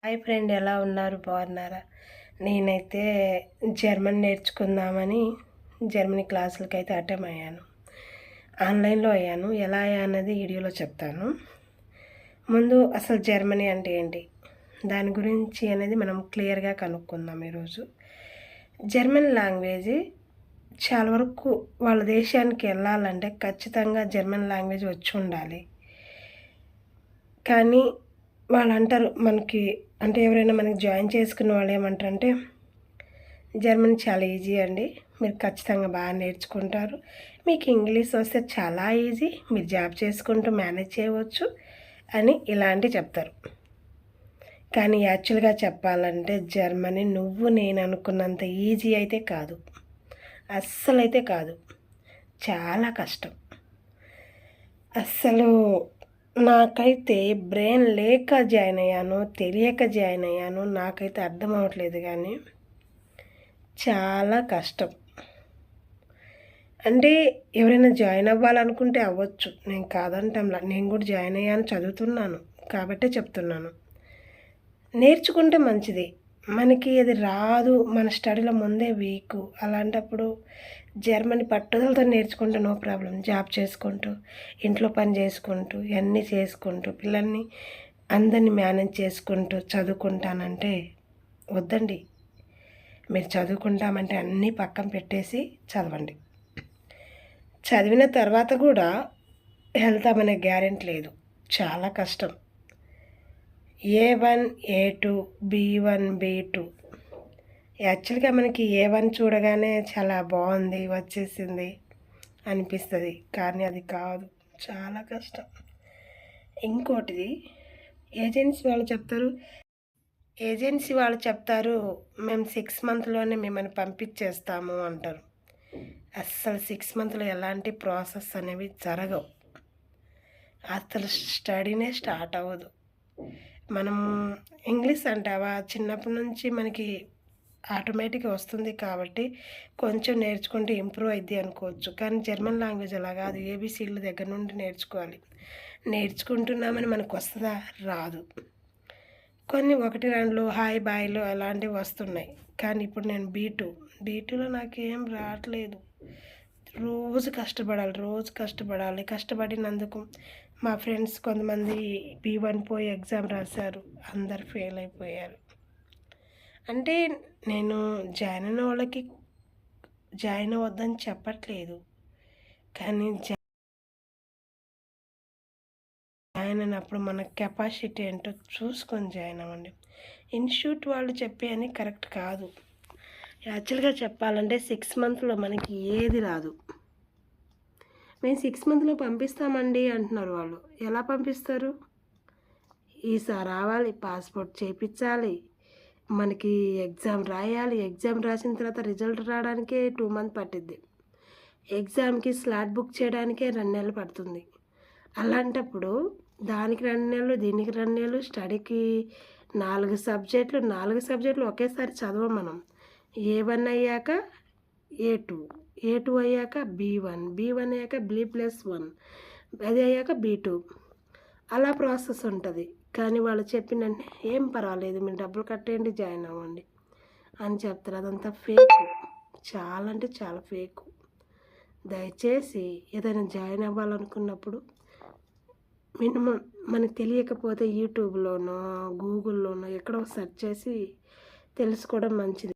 Hi friend, ఎలా ఉన్నారు? బాగున్నారా? నేనైతే జర్మన్ నేర్చుకుందామని జర్మనీ క్లాసులకి అయితే అటెండ్ అయ్యాను. ఆన్లైన్లో అయ్యాను. ఎలా అన్నది వీడియోలో చెప్తాను. ముందు అసలు జర్మనీ అంటే ఏంటి, దాని గురించి అనేది మనం క్లియర్గా కనుక్కుందాం ఈరోజు. జర్మన్ లాంగ్వేజ్ చాలా వరకు వాళ్ళ దేశానికి వెళ్ళాలంటే ఖచ్చితంగా జర్మన్ లాంగ్వేజ్ వచ్చి ఉండాలి. కానీ వాళ్ళు అంటారు మనకి, అంటే ఎవరైనా మనకి జాయిన్ చేసుకున్న వాళ్ళు ఏమంటారంటే, జర్మనీ చాలా ఈజీ అండి, మీరు ఖచ్చితంగా బాగా నేర్చుకుంటారు, మీకు ఇంగ్లీష్ వస్తే చాలా ఈజీ, మీరు జాబ్ చేసుకుంటూ మేనేజ్ చేయవచ్చు అని ఇలాంటివి చెప్తారు. కానీ యాక్చువల్గా చెప్పాలంటే జర్మనీ నువ్వు నేను అనుకున్నంత ఈజీ అయితే కాదు, అస్సలైతే కాదు, చాలా కష్టం. అస్సలు నాకైతే బ్రెయిన్ లేక జాయిన్ అయ్యాను, తెలియక జాయిన్ అయ్యాను, నాకైతే అర్థం అవ్వట్లేదు. కానీ చాలా కష్టం. అంటే ఎవరైనా జాయిన్ అవ్వాలనుకుంటే అవ్వచ్చు, నేను కాదంటాంలా. నేను కూడా జాయిన్ అయ్యాను, చదువుతున్నాను కాబట్టే చెప్తున్నాను. నేర్చుకుంటే మంచిది. మనకి అది రాదు, మన స్టడీలో ముందే వీక్, అలాంటప్పుడు జర్మనీ పట్టుదలతో నేర్చుకుంటూ నో ప్రాబ్లం, జాబ్ చేసుకుంటూ ఇంట్లో పని చేసుకుంటూ ఇవన్నీ చేసుకుంటూ పిల్లల్ని అందరినీ మేనేజ్ చేసుకుంటూ చదువుకుంటానంటే వద్దండి. మీరు చదువుకుంటామంటే అన్నీ పక్కన పెట్టేసి చదవండి. చదివిన తర్వాత కూడా వెళ్తామనే గ్యారెంటీ లేదు, చాలా కష్టం. A1 A2 B1 B2. యాక్చువల్గా మనకి A1 చూడగానే చాలా బాగుంది, వచ్చేసింది అనిపిస్తుంది, కానీ అది కాదు, చాలా కష్టం. ఇంకోటిది, ఏజెన్సీ వాళ్ళు చెప్తారు మేము 6 మంత్లోనే మిమ్మల్ని పంపించేస్తాము అంటారు. అస్సలు 6 మంత్లో ఎలాంటి ప్రాసెస్ అనేవి జరగవు, అసలు స్టడీనే స్టార్ట్ అవ్వదు. మనం ఇంగ్లీష్ అంటావా, చిన్నప్పటి నుంచి మనకి ఆటోమేటిక్గా వస్తుంది కాబట్టి కొంచెం నేర్చుకుంటే ఇంప్రూవ్ అయింది అనుకోవచ్చు. కానీ జర్మన్ లాంగ్వేజ్ అలా కాదు, ఏబీసీల దగ్గర నుండి నేర్చుకోవాలి. నేర్చుకుంటున్నామని మనకు వస్తుందా? రాదు. కొన్ని 1-2 హాయ్ బాయ్లు అలాంటివి వస్తున్నాయి. కానీ ఇప్పుడు నేను బీటూలో నాకేం రావట్లేదు. రోజు కష్టపడాలి. కష్టపడినందుకు మా ఫ్రెండ్స్ కొంతమంది B1 పోయి ఎగ్జామ్ రాశారు, అందరు ఫెయిల్ అయిపోయారు. అంటే నేను జాయిన్ అయిన వాళ్ళకి జాయిన్ అవ్వద్దని చెప్పట్లేదు, కానీ జాయిన్ అయినప్పుడు మన కెపాసిటీ ఏంటో చూసుకొని జాయిన్ అవ్వండి. ఇన్స్టిట్యూట్ వాళ్ళు చెప్పే అని కరెక్ట్ కాదు. యాక్చువల్గా చెప్పాలంటే 6 మంత్లో మనకి ఏది రాదు. మేము 6 మంత్లో పంపిస్తామండి అంటున్నారు వాళ్ళు. ఎలా పంపిస్తారు? ఈసారి రావాలి, పాస్పోర్ట్ చేయించాలి, మనకి ఎగ్జామ్ రాయాలి, ఎగ్జామ్ రాసిన తర్వాత రిజల్ట్ రావడానికే 2 మంత్ పట్టిద్ది, ఎగ్జామ్కి స్లాట్ బుక్ చేయడానికే 2 నెలలు పడుతుంది. అలాంటప్పుడు దానికి 2 నెలలు, దీనికి 2 నెలలు, స్టడీకి 4 సబ్జెక్టులు ఒకేసారి చదవం మనం. A1 అయ్యాక A2 అయ్యాక B1 అయ్యాక B+1, అది అయ్యాక B2, అలా ప్రాసెస్ ఉంటుంది. కానీ వాళ్ళు చెప్పినంటే ఏం పర్వాలేదు, మీరు డబ్బులు కట్టేయండి, జాయిన్ అవ్వండి అని చెప్తారు. అదంతా ఫేక్, చాలా అంటే చాలా ఫేక్. దయచేసి ఏదైనా జాయిన్ అవ్వాలనుకున్నప్పుడు మినిమం మనకు తెలియకపోతే యూట్యూబ్లోనో గూగుల్లోనో ఎక్కడో సెర్చ్ చేసి తెలుసుకోవడం మంచిది.